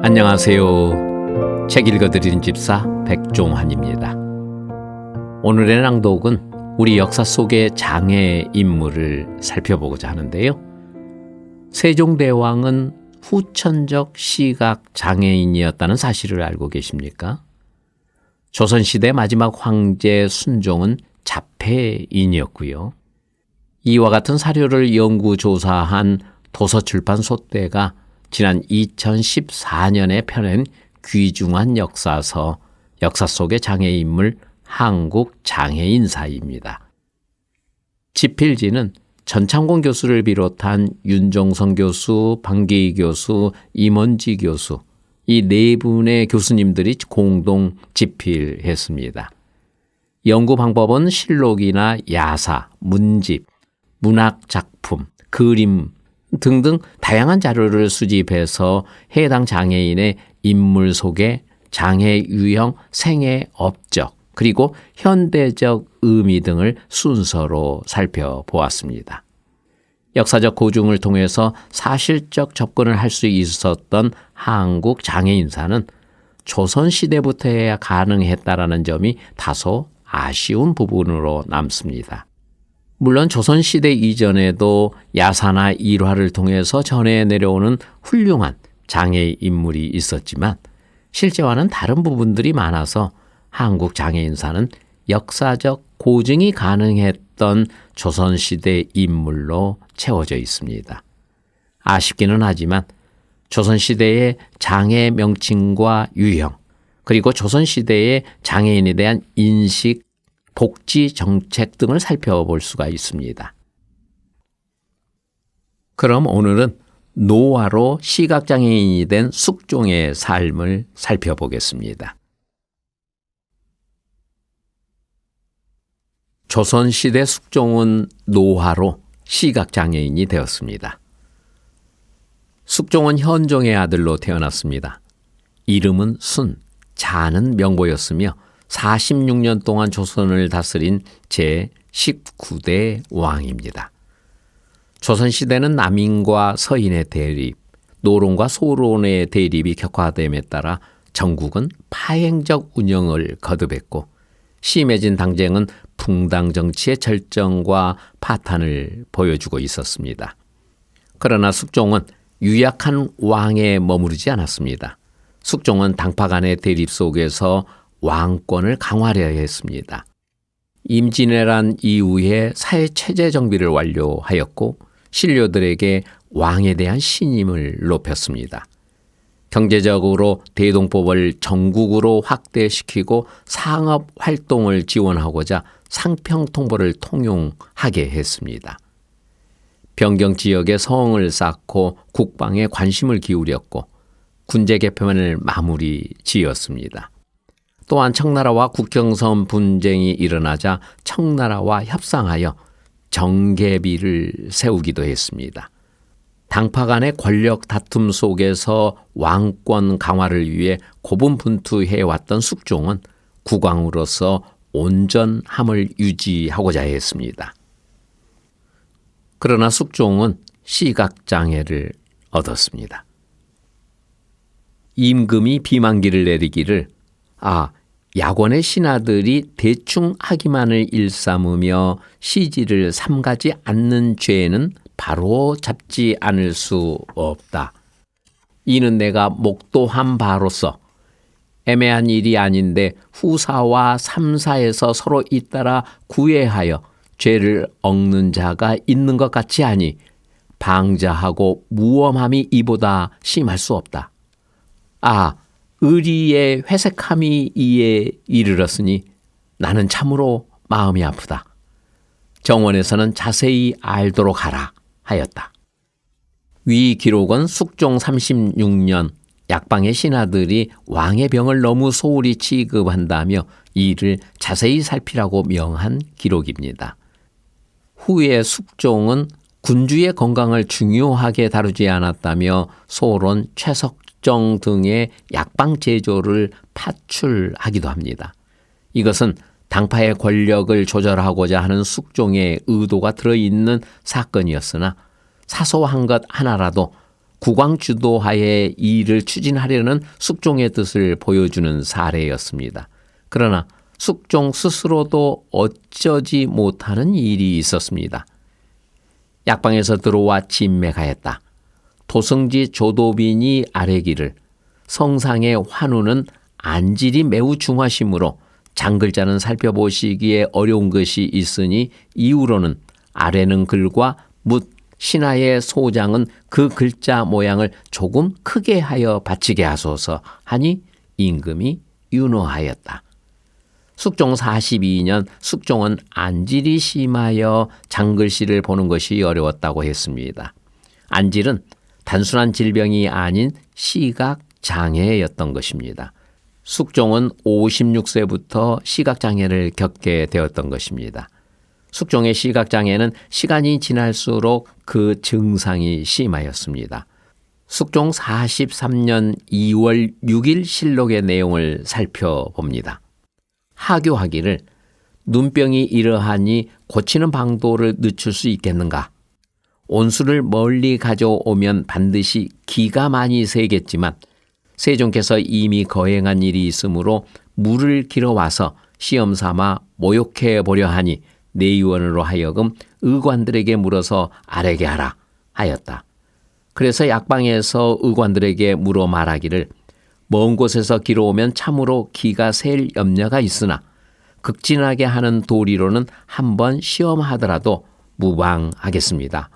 안녕하세요. 책 읽어드리는 집사 백종환입니다. 오늘의 낭독은 우리 역사 속의 장애 인물을 살펴보고자 하는데요. 세종대왕은 후천적 시각 장애인이었다는 사실을 알고 계십니까? 조선시대 마지막 황제 순종은 자폐인이었고요. 이와 같은 사료를 연구조사한 도서출판 소떼가 지난 2014년에 펴낸 귀중한 역사서 역사 속의 장애인물 한국 장애인사입니다. 집필지는 전창곤 교수를 비롯한 윤종성 교수, 방계희 교수, 임원지 교수 이 네 분의 교수님들이 공동 집필했습니다. 연구 방법은 실록이나 야사, 문집, 문학작품, 그림 등등 다양한 자료를 수집해서 해당 장애인의 인물 속의 장애 유형, 생애 업적, 그리고 현대적 의미 등을 순서로 살펴보았습니다. 역사적 고증을 통해서 사실적 접근을 할 수 있었던 한국 장애인사는 조선시대부터야 가능했다라는 점이 다소 아쉬운 부분으로 남습니다. 물론 조선시대 이전에도 야사나 일화를 통해서 전해 내려오는 훌륭한 장애 인물이 있었지만 실제와는 다른 부분들이 많아서 한국 장애인사는 역사적 고증이 가능했던 조선시대 인물로 채워져 있습니다. 아쉽기는 하지만 조선시대의 장애 명칭과 유형, 그리고 조선시대의 장애인에 대한 인식, 복지 정책 등을 살펴볼 수가 있습니다. 그럼 오늘은 노화로 시각장애인이 된 숙종의 삶을 살펴보겠습니다. 조선시대 숙종은 노화로 시각장애인이 되었습니다. 숙종은 현종의 아들로 태어났습니다. 이름은 순, 자는 명보였으며 46년 동안 조선을 다스린 제19대 왕입니다. 조선시대는 남인과 서인의 대립, 노론과 소론의 대립이 격화됨에 따라 전국은 파행적 운영을 거듭했고 심해진 당쟁은 붕당 정치의 절정과 파탄을 보여주고 있었습니다. 그러나 숙종은 유약한 왕에 머무르지 않았습니다. 숙종은 당파 간의 대립 속에서 왕권을 강화하려 했습니다. 임진왜란 이후에 사회체제 정비를 완료하였고 신료들에게 왕에 대한 신임을 높였습니다. 경제적으로 대동법을 전국으로 확대시키고 상업 활동을 지원하고자 상평통보를 통용하게 했습니다. 변경 지역에 성을 쌓고 국방에 관심을 기울였고 군제 개편을 마무리 지었습니다. 또한 청나라와 국경선 분쟁이 일어나자 청나라와 협상하여 정계비를 세우기도 했습니다. 당파 간의 권력 다툼 속에서 왕권 강화를 위해 고분분투해왔던 숙종은 국왕으로서 온전함을 유지하고자 했습니다. 그러나 숙종은 시각장애를 얻었습니다. 임금이 비만기를 내리기를 약원의 신하들이 대충 하기만을 일삼으며 시지를 삼가지 않는 죄는 바로 잡지 않을 수 없다. 이는 내가 목도한 바로서 애매한 일이 아닌데 후사와 삼사에서 서로 잇따라 구애하여 죄를 엉는 자가 있는 것 같지 아니 방자하고 무엄함이 이보다 심할 수 없다. 의리의 회색함이 이에 이르렀으니 나는 참으로 마음이 아프다. 정원에서는 자세히 알도록 하라 하였다. 위 기록은 숙종 36년 약방의 신하들이 왕의 병을 너무 소홀히 취급한다며 이를 자세히 살피라고 명한 기록입니다. 후에 숙종은 군주의 건강을 중요하게 다루지 않았다며 소론, 최석정 등의 약방 제조를 파출하기도 합니다. 이것은 당파의 권력을 조절하고자 하는 숙종의 의도가 들어있는 사건이었으나 사소한 것 하나라도 국왕주도하에 이 일을 추진하려는 숙종의 뜻을 보여주는 사례였습니다. 그러나 숙종 스스로도 어쩌지 못하는 일이 있었습니다. 약방에서 들어와 진맥하였다. 도성지 조도빈이 아뢰기를 성상의 환우는 안질이 매우 중하시므로 장글자는 살펴보시기에 어려운 것이 있으니 이후로는 아래는 글과 묻 신하의 소장은 그 글자 모양을 조금 크게 하여 바치게 하소서 하니 임금이 윤호하였다. 숙종 42년 숙종은 안질이 심하여 장글씨를 보는 것이 어려웠다고 했습니다. 안질은 단순한 질병이 아닌 시각장애였던 것입니다. 숙종은 56세부터 시각장애를 겪게 되었던 것입니다. 숙종의 시각장애는 시간이 지날수록 그 증상이 심하였습니다. 숙종 43년 2월 6일 실록의 내용을 살펴봅니다. 하교하기를 눈병이 이러하니 고치는 방도를 늦출 수 있겠는가? 온수를 멀리 가져오면 반드시 기가 많이 새겠지만 세종께서 이미 거행한 일이 있으므로 물을 길어와서 시험 삼아 모욕해 보려 하니 내의원으로 하여금 의관들에게 물어서 아뢰게 하라 하였다. 그래서 약방에서 의관들에게 물어 말하기를 먼 곳에서 길어오면 참으로 기가 셀 염려가 있으나 극진하게 하는 도리로는 한번 시험하더라도 무방하겠습니다.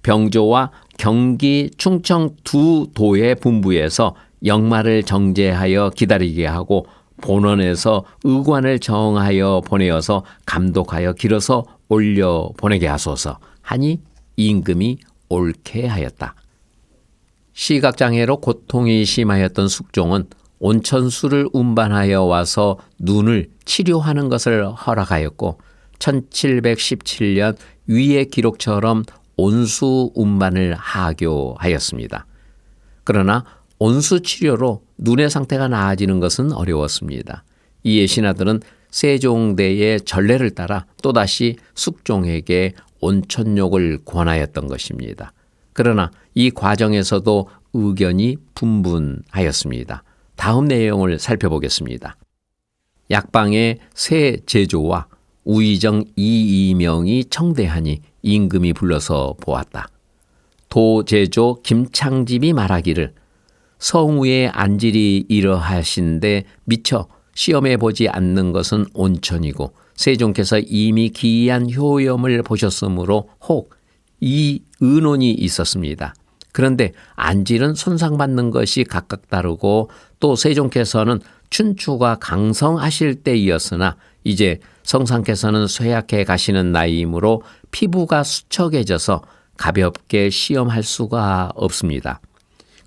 병조와 경기, 충청 두 도의 분부에서 역마를 정제하여 기다리게 하고 본원에서 의관을 정하여 보내어서 감독하여 길어서 올려 보내게 하소서 하니 임금이 옳게 하였다. 시각장애로 고통이 심하였던 숙종은 온천수를 운반하여 와서 눈을 치료하는 것을 허락하였고 1717년 위의 기록처럼 온수 운반을 하교하였습니다. 그러나 온수 치료로 눈의 상태가 나아지는 것은 어려웠습니다. 이에 신하들은 세종대의 전례를 따라 또다시 숙종에게 온천욕을 권하였던 것입니다. 그러나 이 과정에서도 의견이 분분하였습니다. 다음 내용을 살펴보겠습니다. 약방의 새 제조와 우의정 이이명이 청대하니 임금이 불러서 보았다. 도제조 김창집이 말하기를 성우의 안질이 이러하신데 미처 시험해 보지 않는 것은 온천이고 세종께서 이미 기이한 효염을 보셨으므로 혹 이 의논이 있었습니다. 그런데 안질은 손상받는 것이 각각 다르고 또 세종께서는 춘추가 강성하실 때이었으나 이제 성상께서는 쇠약해 가시는 나이이므로 피부가 수척해져서 가볍게 시험할 수가 없습니다.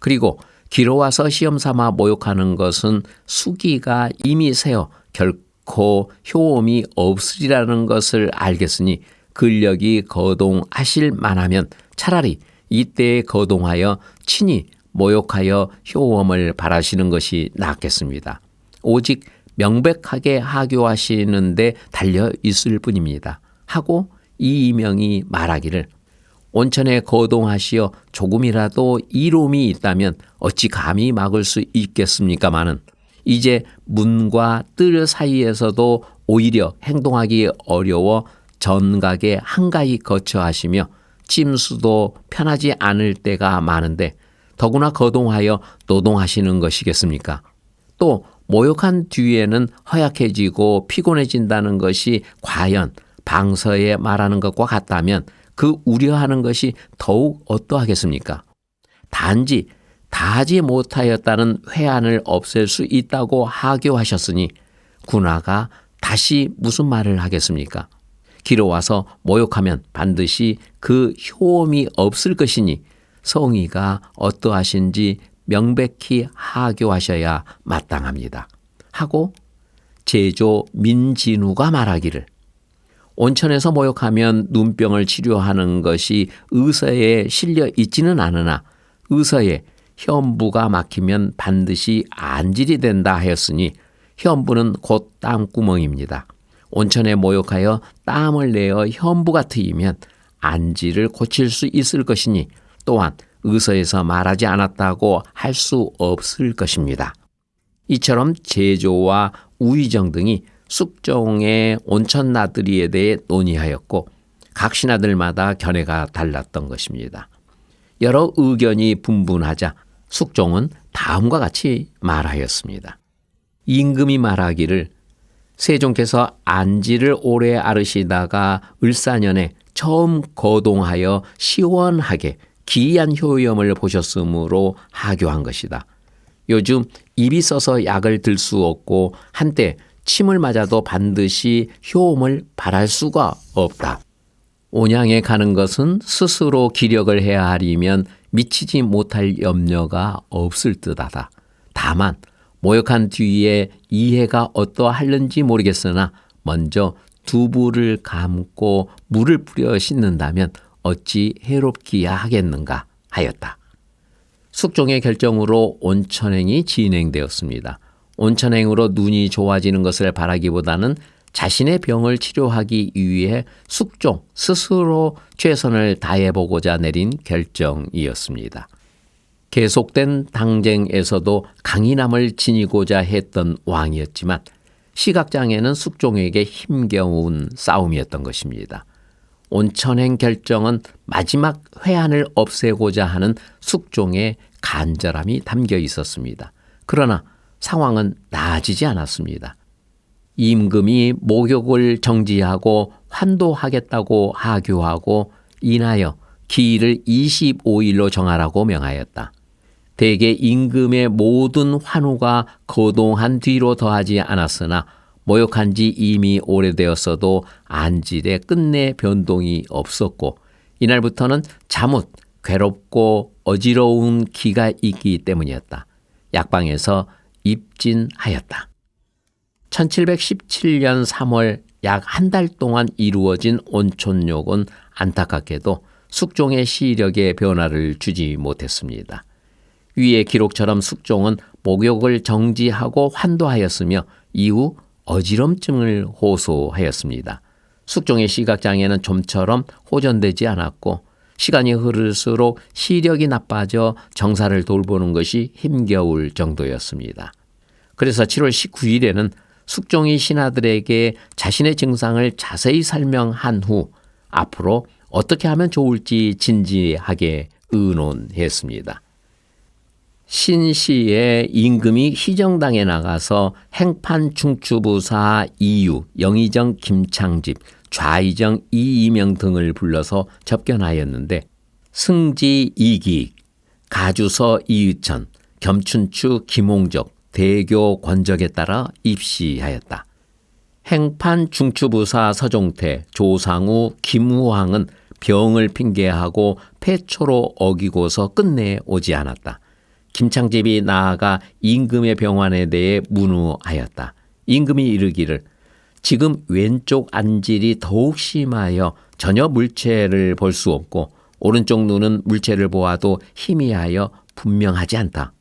그리고 길어와서 시험 삼아 모욕하는 것은 수기가 이미 세어 결코 효험이 없으리라는 것을 알겠으니 근력이 거동하실 만하면 차라리 이때에 거동하여 친히 모욕하여 효험을 바라시는 것이 낫겠습니다. 오직 명백하게 하교하시는데 달려 있을 뿐입니다. 하고 이이명이 말하기를 온천에 거동하시어 조금이라도 이로움이 있다면 어찌 감히 막을 수 있겠습니까마는 이제 문과 뜰 사이에서도 오히려 행동하기 어려워 전각에 한가히 거처하시며 침수도 편하지 않을 때가 많은데 더구나 거동하여 노동하시는 것이겠습니까? 또 모욕한 뒤에는 허약해지고 피곤해진다는 것이 과연 방서에 말하는 것과 같다면 그 우려하는 것이 더욱 어떠하겠습니까? 단지 다하지 못하였다는 회한을 없앨 수 있다고 하교하셨으니 군화가 다시 무슨 말을 하겠습니까? 길어와서 모욕하면 반드시 그 효험이 없을 것이니 성의가 어떠하신지 명백히 하교하셔야 마땅합니다. 하고 제조 민진우가 말하기를 온천에서 모욕하면 눈병을 치료하는 것이 의서에 실려 있지는 않으나 의서에 현부가 막히면 반드시 안질이 된다 하였으니 현부는 곧 땀구멍입니다. 온천에 모욕하여 땀을 내어 현부가 트이면 안질을 고칠 수 있을 것이니 또한 의서에서 말하지 않았다고 할 수 없을 것입니다. 이처럼 제조와 우의정 등이 숙종의 온천 나들이에 대해 논의하였고 각 신하들마다 견해가 달랐던 것입니다. 여러 의견이 분분하자 숙종은 다음과 같이 말하였습니다. 임금이 말하기를 세종께서 안지를 오래 앓으시다가 을사년에 처음 거동하여 시원하게 기이한 효염을 보셨으므로 하교한 것이다. 요즘 입이 써서 약을 들 수 없고 한때 침을 맞아도 반드시 효험을 바랄 수가 없다. 온양에 가는 것은 스스로 기력을 해야 하리면 미치지 못할 염려가 없을 듯하다. 다만 모욕한 뒤에 이해가 어떠할는지 모르겠으나 먼저 두부를 감고 물을 뿌려 씻는다면 어찌 해롭기야 하겠는가 하였다. 숙종의 결정으로 온천행이 진행되었습니다. 온천행으로 눈이 좋아지는 것을 바라기보다는 자신의 병을 치료하기 위해 숙종 스스로 최선을 다해보고자 내린 결정이었습니다. 계속된 당쟁에서도 강인함을 지니고자 했던 왕이었지만 시각장애는 숙종에게 힘겨운 싸움이었던 것입니다. 온천행 결정은 마지막 회한을 없애고자 하는 숙종의 간절함이 담겨 있었습니다. 그러나 상황은 나아지지 않았습니다. 임금이 목욕을 정지하고 환도하겠다고 하교하고 인하여 기일을 25일로 정하라고 명하였다. 대개 임금의 모든 환호가 거동한 뒤로 더하지 않았으나 모욕한 지 이미 오래되었어도 안질에 끝내 변동이 없었고 이날부터는 자뭇 괴롭고 어지러운 기가 있기 때문이었다. 약방에서 입진하였다. 1717년 3월 약 한 달 동안 이루어진 온천욕은 안타깝게도 숙종의 시력에 변화를 주지 못했습니다. 위의 기록처럼 숙종은 목욕을 정지하고 환도하였으며 이후 어지럼증을 호소하였습니다. 숙종의 시각장애는 좀처럼 호전되지 않았고 시간이 흐를수록 시력이 나빠져 정사를 돌보는 것이 힘겨울 정도였습니다. 그래서 7월 19일에는 숙종이 신하들에게 자신의 증상을 자세히 설명한 후 앞으로 어떻게 하면 좋을지 진지하게 의논했습니다. 신시에 임금이 희정당에 나가서 행판 중추부사 이유, 영의정 김창집, 좌의정 이이명 등을 불러서 접견하였는데 승지 이기익, 가주서 이의천, 겸춘추 김홍적, 대교 권적에 따라 입시하였다. 행판 중추부사 서종태, 조상우, 김우황은 병을 핑계하고 폐초로 어기고서 끝내 오지 않았다. 김창집이 나아가 임금의 병환에 대해 문의하였다. 임금이 이르기를 지금 왼쪽 안질이 더욱 심하여 전혀 물체를 볼 수 없고 오른쪽 눈은 물체를 보아도 희미하여 분명하지 않다.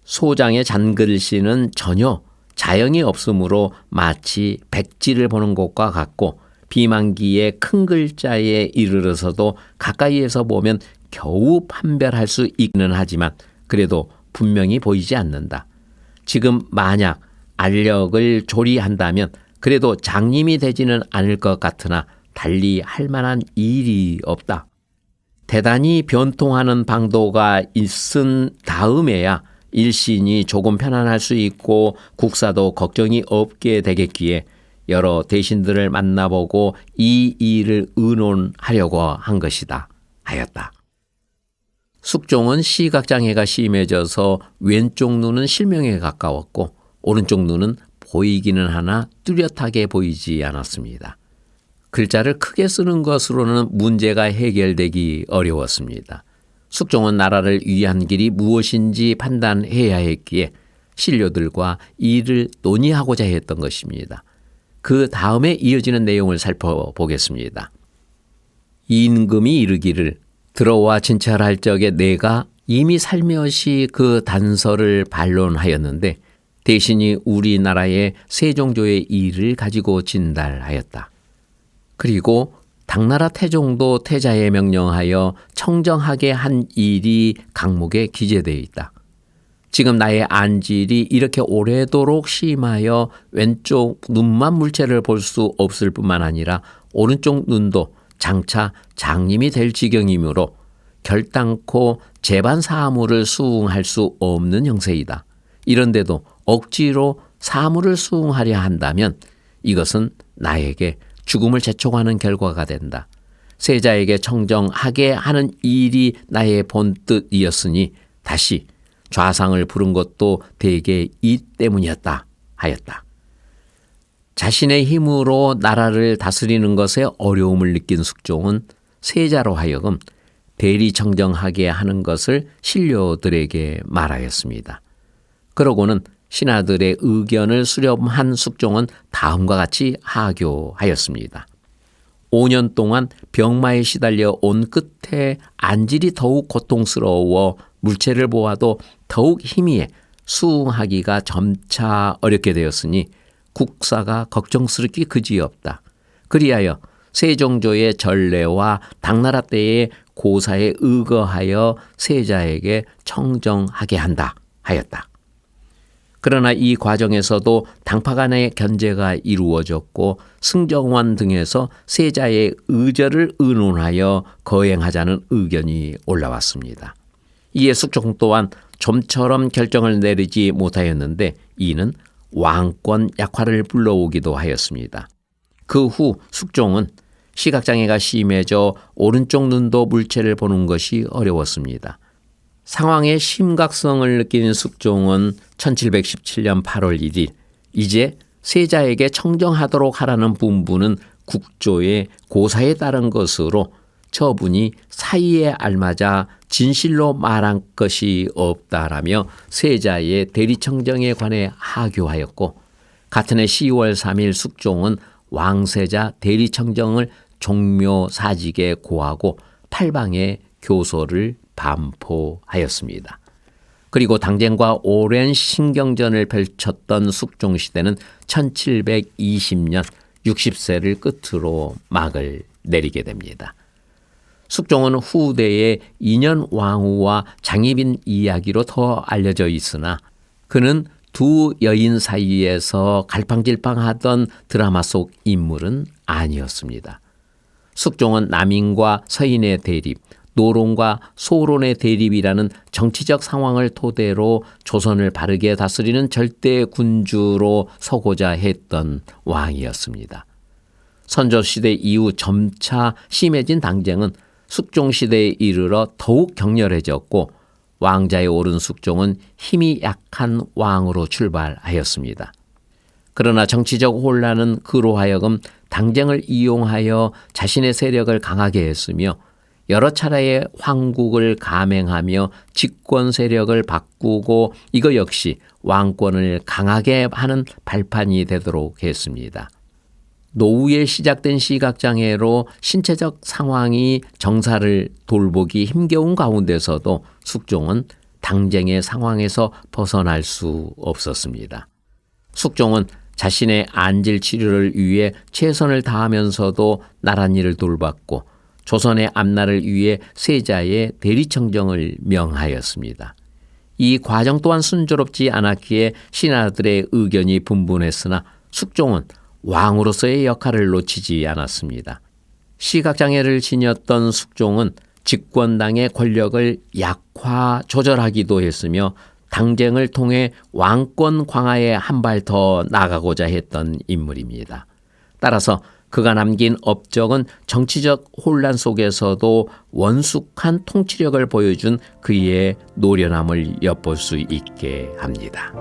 소장의 잔글씨는 전혀 자영이 없으므로 마치 백지를 보는 것과 같고 비만기의 큰 글자에 이르러서도 가까이에서 보면 겨우 판별할 수 있기는 하지만 그래도 분명히 보이지 않는다. 지금 만약 알력을 조리한다면 그래도 장님이 되지는 않을 것 같으나 달리 할 만한 일이 없다. 대단히 변통하는 방도가 있은 다음에야 일신이 조금 편안할 수 있고 국사도 걱정이 없게 되겠기에 여러 대신들을 만나보고 이 일을 의논하려고 한 것이다 하였다. 숙종은 시각장애가 심해져서 왼쪽 눈은 실명에 가까웠고 오른쪽 눈은 보이기는 하나 뚜렷하게 보이지 않았습니다. 글자를 크게 쓰는 것으로는 문제가 해결되기 어려웠습니다. 숙종은 나라를 위한 길이 무엇인지 판단해야 했기에 신료들과 이를 논의하고자 했던 것입니다. 그 다음에 이어지는 내용을 살펴보겠습니다. 임금이 이르기를 들어와 진찰할 적에 내가 이미 살며시 그 단서를 반론하였는데 대신이 우리나라의 세종조의 일을 가지고 진달하였다. 그리고 당나라 태종도 태자에 명령하여 청정하게 한 일이 강목에 기재되어 있다. 지금 나의 안질이 이렇게 오래도록 심하여 왼쪽 눈만 물체를 볼 수 없을 뿐만 아니라 오른쪽 눈도 장차 장님이 될 지경이므로 결단코 재반 사물을 수응할 수 없는 형세이다. 이런데도 억지로 사물을 수응하려 한다면 이것은 나에게 죽음을 재촉하는 결과가 된다. 세자에게 청정하게 하는 일이 나의 본뜻이었으니 다시 좌상을 부른 것도 대개 이 때문이었다 하였다. 자신의 힘으로 나라를 다스리는 것에 어려움을 느낀 숙종은 세자로 하여금 대리청정하게 하는 것을 신료들에게 말하였습니다. 그러고는 신하들의 의견을 수렴한 숙종은 다음과 같이 하교하였습니다. 5년 동안 병마에 시달려 온 끝에 안질이 더욱 고통스러워 물체를 보아도 더욱 희미해 수응하기가 점차 어렵게 되었으니 국사가 걱정스럽기 그지없다. 그리하여 세종조의 전례와 당나라 때의 고사에 의거하여 세자에게 청정하게 한다 하였다. 그러나 이 과정에서도 당파 간의 견제가 이루어졌고 승정원 등에서 세자의 의절을 의논하여 거행하자는 의견이 올라왔습니다. 이에 숙종 또한 좀처럼 결정을 내리지 못하였는데 이는 왕권 약화를 불러오기도 하였습니다. 그 후 숙종은 시각장애가 심해져 오른쪽 눈도 물체를 보는 것이 어려웠습니다. 상황의 심각성을 느낀 숙종은 1717년 8월 1일 이제 세자에게 청정하도록 하라는 분부는 국조의 고사에 따른 것으로 처분이 사이에 알맞아 진실로 말한 것이 없다라며 세자의 대리청정에 관해 하교하였고 같은 해 10월 3일 숙종은 왕세자 대리청정을 종묘사직에 고하고 팔방에 교서를 반포하였습니다. 그리고 당쟁과 오랜 신경전을 펼쳤던 숙종시대는 1720년 60세를 끝으로 막을 내리게 됩니다. 숙종은 후대의 인현 왕후와 장희빈 이야기로 더 알려져 있으나 그는 두 여인 사이에서 갈팡질팡하던 드라마 속 인물은 아니었습니다. 숙종은 남인과 서인의 대립, 노론과 소론의 대립이라는 정치적 상황을 토대로 조선을 바르게 다스리는 절대 군주로 서고자 했던 왕이었습니다. 선조시대 이후 점차 심해진 당쟁은 숙종시대에 이르러 더욱 격렬해졌고 왕자에 오른 숙종은 힘이 약한 왕으로 출발하였습니다. 그러나 정치적 혼란은 그로 하여금 당쟁을 이용하여 자신의 세력을 강하게 했으며 여러 차례의 황국을 감행하며 집권 세력을 바꾸고 이거 역시 왕권을 강하게 하는 발판이 되도록 했습니다. 노후에 시작된 시각장애로 신체적 상황이 정사를 돌보기 힘겨운 가운데서도 숙종은 당쟁의 상황에서 벗어날 수 없었습니다. 숙종은 자신의 안질 치료를 위해 최선을 다하면서도 나랏일을 돌봤고 조선의 앞날을 위해 세자의 대리청정을 명하였습니다. 이 과정 또한 순조롭지 않았기에 신하들의 의견이 분분했으나 숙종은 왕으로서의 역할을 놓치지 않았습니다. 시각장애를 지녔던 숙종은 집권당의 권력을 약화 조절하기도 했으며 당쟁을 통해 왕권 강화에 한 발 더 나가고자 했던 인물입니다. 따라서 그가 남긴 업적은 정치적 혼란 속에서도 원숙한 통치력을 보여준 그의 노련함을 엿볼 수 있게 합니다.